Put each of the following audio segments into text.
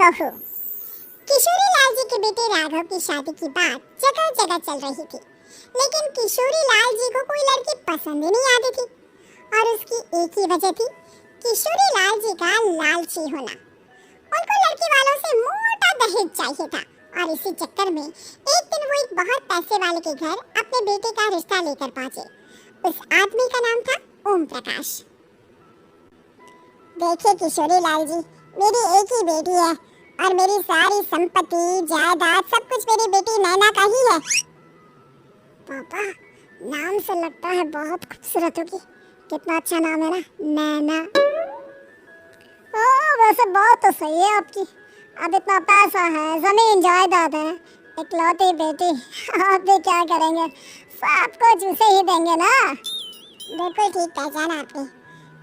बहू। किशोरी लाल जी के बेटे राघव की शादी की बात जगह जगह चल रही थी, लेकिन किशोरी लाल जी को कोई लड़की पसंद ही नहीं आती थी। और उसकी एक ही वजह थी, किशोरी लाल जी का लालची होना। उनको लड़की वालों से मोटा दहेज चाहिए था, और इसी चक्कर में एक दिन वो एक बहुत पैसे वाले के घर अपने बेटे का रिश्ता लेकर पहुंचे। उस आदमी का नाम था ओम प्रकाश। देखिए किशोरी लाल जी, मेरी एक ही बेटी है और मेरी सारी संपत्ति जायदाद सब कुछ मेरी बेटी नैना का ही है। पापा, नाम से लगता है बहुत खूबसूरत होगी। कितना अच्छा नाम है ना, नैना। वैसे बात तो सही है आपकी। अब इतना पैसा है, जमीन जायदाद है, इकलौती बेटी, आप भी क्या करेंगे? सब कुछ उसे ही देंगे ना। बिल्कुल ठीक पहचाना आपने।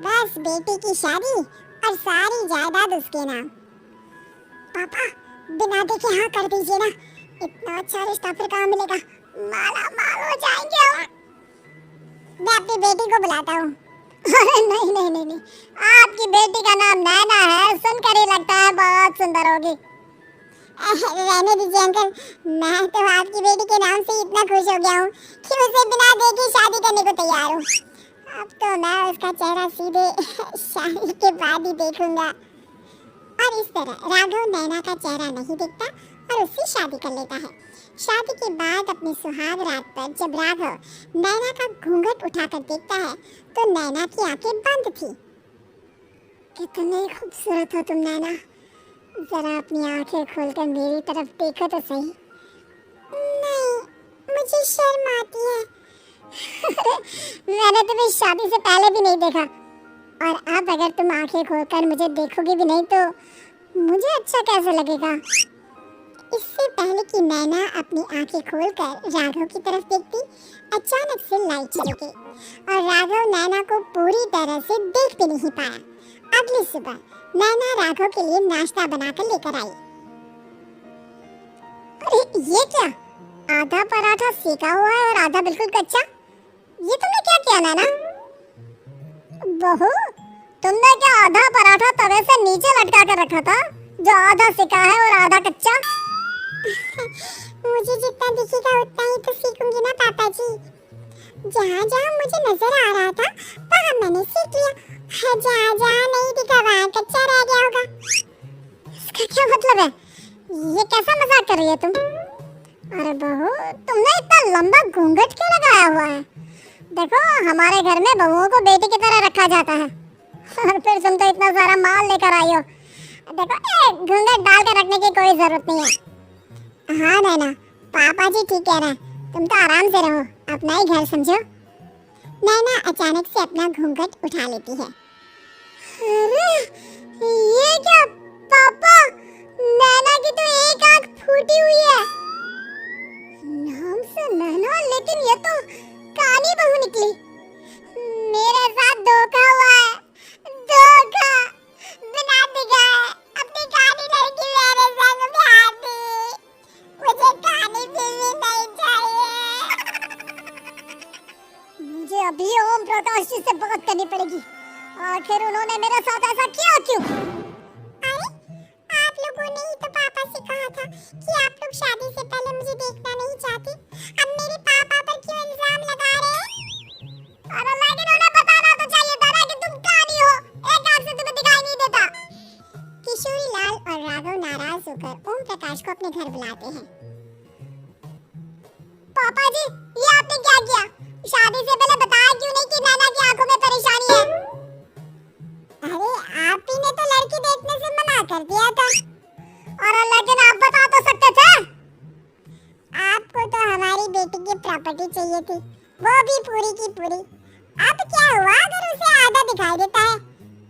बस बेटी की शादी और सारी जायदाद उसके नाम। पापा, बिना देखे हाँ कर दीजिए ना। इतना अच्छा रिश्ता फिर कहाँ मिलेगा? माला माल हो जाएंगे हम। मैं अपनी बेटी को बुलाता हूँ। अरे नहीं नहीं नहीं नहीं, आपकी बेटी का नाम नैना है, सुनकर ही लगता है बहुत सुंदर होगी। रहने दीजिए अंकल, मैं तो आपकी बेटी के नाम से इतना खुश हो गया हूँ कि उसे बिना देखे शादी करने को तैयार हूँ। अब तो मैं उसका चेहरा सीधे शादी के बाद ही देखूंगा। और इस तरह राघव नैना का चेहरा नहीं देखता और उससे शादी कर लेता है। शादी के बाद अपनी सुहाग रात पर जब राघव नैना का घूंघट उठाकर देखता है तो नैना की आंखें बंद थी। कितनी खूबसूरत हो तुम नैना, जरा अपनी आंखें खोलकर मेरी तरफ देखो तो सही। नहीं, मुझे शर्म आती है। मैंने तुम्हें शादी से पहले भी नहीं देखा, और अब अगर तुम आंखें खोलकर मुझे देखोगी भी नहीं तो मुझे अच्छा कैसे लगेगा? इससे पहले कि नैना अपनी आंखें खोलकर राघव की तरफ देखती, अचानक से लाइट चली गई और राघव नैना को पूरी तरह से देख भी नहीं पाया। अगली सुबह नैना राघव के लिए नाश्ता बनाकर लेकर आई। अरे ये क्या? आधा पराठा सेका हुआ है और आधा बिल्कुल कच्चा। ये तुमने क्या किया नैना? बहू, तुमने क्या आधा पराठा तवे से नीचे लटका कर रखा था, जो आधा सेका है और आधा कच्चा? मुझे जितना दिखेगा उतना ही तो सीखूंगी ना पापा जी। जहाँ जहाँ मुझे नजर आ रहा था वहाँ मैंने सीख लिया, जहाँ जहाँ नहीं दिखा वहाँ कच्चा रह गया होगा। इसका क्या मतलब है? ये कैसा मजाक कर रही है तुम? अरे बहू, तुमने इतना लंबा घूंघट क्यों लगाया हुआ है? देखो, हमारे घर में बहुओं को बेटी की तरह रखा जाता है, और फिर तुम तो इतना सारा माल लेकर आई हो। देखो, घूंघट डाल कर रखने की कोई जरूरत नहीं है। हाँ नैना, पापा जी ठीक कह रहे हैं, तुम तो आराम से रहो, अपना ही घर समझो। नैना अचानक से अपना घूंघट उठा लेती है। अरे ये क्या पापा, नैना की तो एक आंख फूटी हुई है। नाम से नैना, लेकिन ये तो काली बहू निकली। मेरे साथ धोखा हुआ है, धोखा। बिना दिखाए अपनी काली लड़की मेरे संग ब्याह दी। मुझे काली बीवी नहीं चाहिए। मुझे अभी ओम प्रकाश जी से बात करनी पड़ेगी। आखिर उन्होंने मेरे साथ ऐसा किया क्यों? अरे, आप लोगों ने ही तो पापा से कहा था कि आप लोग शादी से पहले मुझे देखना नहीं चाहते। अब मेरे पापा पर क्यों इल्जाम लगा रहे हैं? अरे लेकिन उन्हें बताना तो चाहिए था ना कि तुम काली हो, एक आंख से तुम्हें दिखाई नहीं देता। किशोरी लाल और राघव नाराज होकर ओम प्रकाश को अपने घर बुलाते हैं। पापा जी, ये आपने क्या किया? शादी से पहले बताया क्यों नहीं कि नैना की आंखों में परेशानी है? अरे आप ही ने तो लड़की देखने से मना कर दिया था। और लेकिन आप बता तो सकते थे। आपको तो हमारी बेटी की प्रॉपर्टी चाहिए थी, वो भी पूरी की पूरी। अब क्या हुआ अगर उसे आधा दिखाई देता है?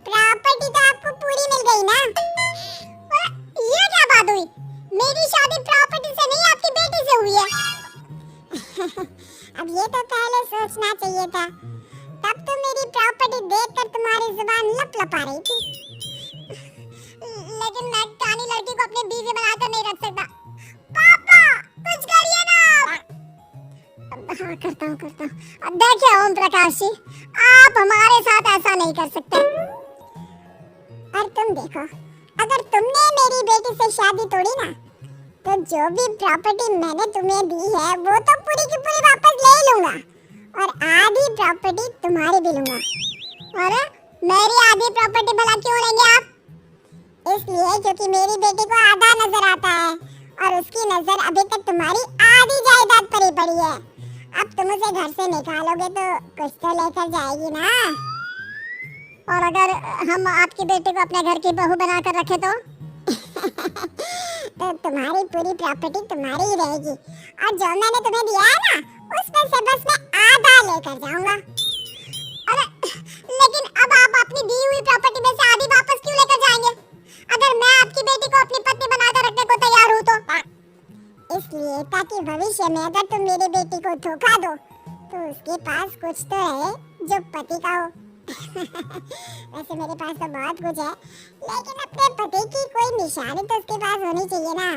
प्रॉपर्टी तो आपको पूरी मिल गई ना। ये क्या बात हुई? मेरी शादी प्रॉपर्टी से नहीं आपकी बेटी से हुई है। अब ये तो पहले सोचना चाहिए था, तब तो मेरी प्रॉपर्टी देखकर तुम्हारी जुबान लप-लपा रही थी। लेकिन मैं काली लड़की को अपनी बीवी बनाकर नहीं रख सकता। पापा, कुछ करिए ना। हाँ, करता हूँ। अब देखिए ओम प्रकाश जी, आप हमारे साथ ऐसा नहीं कर सकते। और तुम देखो, अगर तुमने मेरी बेटी बेटी से शादी तोड़ी ना, तो जो भी प्रॉपर्टी मैंने तुम्हें दी है वो तो पूरी की पूरी वापस ले लूंगा और आधी प्रॉपर्टी तुम्हारी भी लूंगा। और मेरी आधी प्रॉपर्टी भला क्यों लेंगे आप? इसलिए क्योंकि मेरी बेटी को आधा नजर आता है और उसकी नजर अभी तक तुम्हारी आधी जायदाद पर ही पड़ी है। अब तुम उसे घर से निकालोगे तो कुछ तो लेकर जाएगी ना। और अगर हम आपकी बेटी को अपने घर की बहू बनाकर रखे तो तो तुम्हारी पूरी प्रॉपर्टी तुम्हारी ही रहेगी और जो मैंने तुम्हें दिया है ना उसमें से बस मैं आधा लेकर जाऊंगा। अरे लेकिन अब आप अपनी दी हुई प्रॉपर्टी में से आधी वापस क्यों लेकर जाएंगे अगर मैं आपकी बेटी को अपनी पत्नी बनाकर रखने को तैयार हूं तो? इसलिए ताकि भविष्य में अगर तुम मेरी बेटी को धोखा दो तो उसके पास कुछ तो है जो पति का हो। वैसे मेरे पास तो बहुत कुछ है लेकिन अपने पति की कोई निशानी तो उसके पास होनी चाहिए ना।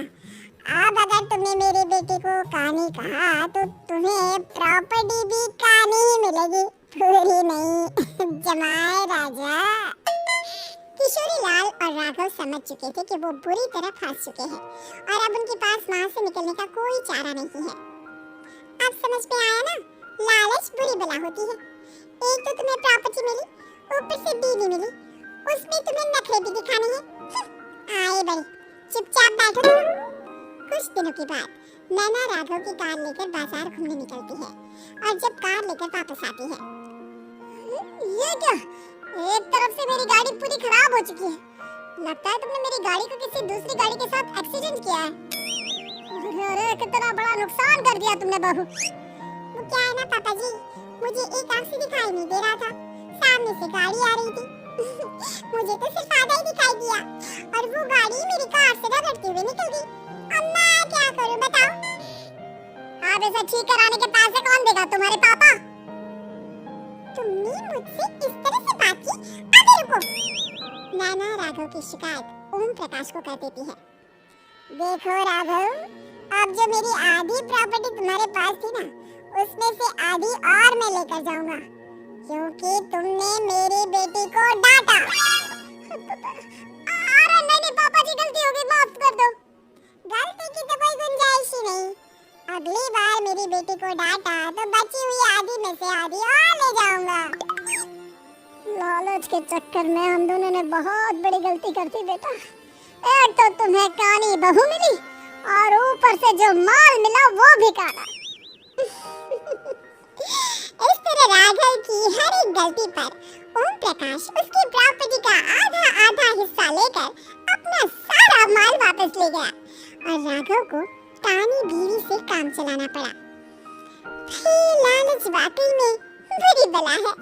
अब अगर तुमने मेरी बेटी को कहानी कहा तो तुम्हें प्रॉपर्टी भी कहानी ही मिलेगी, पूरी नहीं। जमाए राजा। किशोरी लाल और राघव समझ चुके थे कि वो बुरी तरह फंस चुके हैं और अब उनके पास वहां से निकलने का कोई चारा नहीं है। अब समझ में आया ना, लालच बुरी बला होती है। एक तो तुम्हें प्रॉपर्टी मिली, ऊपर से बीवी मिली, उसमें तुम्हें नखरे भी दिखाने हैं। आए बड़ी, चुपचाप बैठो तुम। कुछ दिनों के बाद नैना राघव की कार लेकर बाजार घूमने निकलती है और जब कार लेकर वापस आती है, ये क्या? एक तरफ से मेरी गाड़ी पूरी खराब हो चुकी है। लगता है तुमने मेरी गाड़ी को किसी दूसरी गाड़ी के साथ एक्सीडेंट किया है। अरे कितना बड़ा नुकसान कर दिया तुमने बहू। वो क्या है ना पापा जी, मुझे एक आंख से दिखाई नहीं दे रहा था, सामने से गाड़ी आ रही थी। मुझे तो सिर्फ आधा ही दिखाई दिया और वो गाड़ी मेरी कार से रगड़ते हुए निकल गई। अब मैं क्या करूं बताओ? आप इसे ठीक कराने के पैसे कौन देगा? तुम्हारे पापा? तुमने मुझसे इस तरह से बात की? अभी रुको। नैना राघव की शिकायत ओम प्रकाश को कर देती है। देखो राघव, अब जो मेरी आधी प्रॉपर्टी तुम्हारे पास थी ना उसमें से आधी और मैं लेकर जाऊंगा क्योंकि तुमने मेरी बेटी को डांटा। अरे नहीं पापा जी, गलती हो गई, माफ कर दो। गलती की तो कोई गुंजाइश ही नहीं। अगली बार मेरी बेटी को डांटा तो बची हुई आधी में से आधी और ले जाऊंगा। लालच के चक्कर में हम दोनों ने बहुत बड़ी गलती कर दी बेटा। एक तो तुम्हें कानी बहू मिली और ऊपर से जो माल मिला वो भी काला। इस तरह राघव की हर एक गलती पर ओम प्रकाश उसकी प्रॉपर्टी का आधा आधा हिस्सा लेकर अपना सारा माल वापस ले गया और राघव को कानी बीवी से काम चलाना पड़ा। लालच वाकई में बुरी बला है।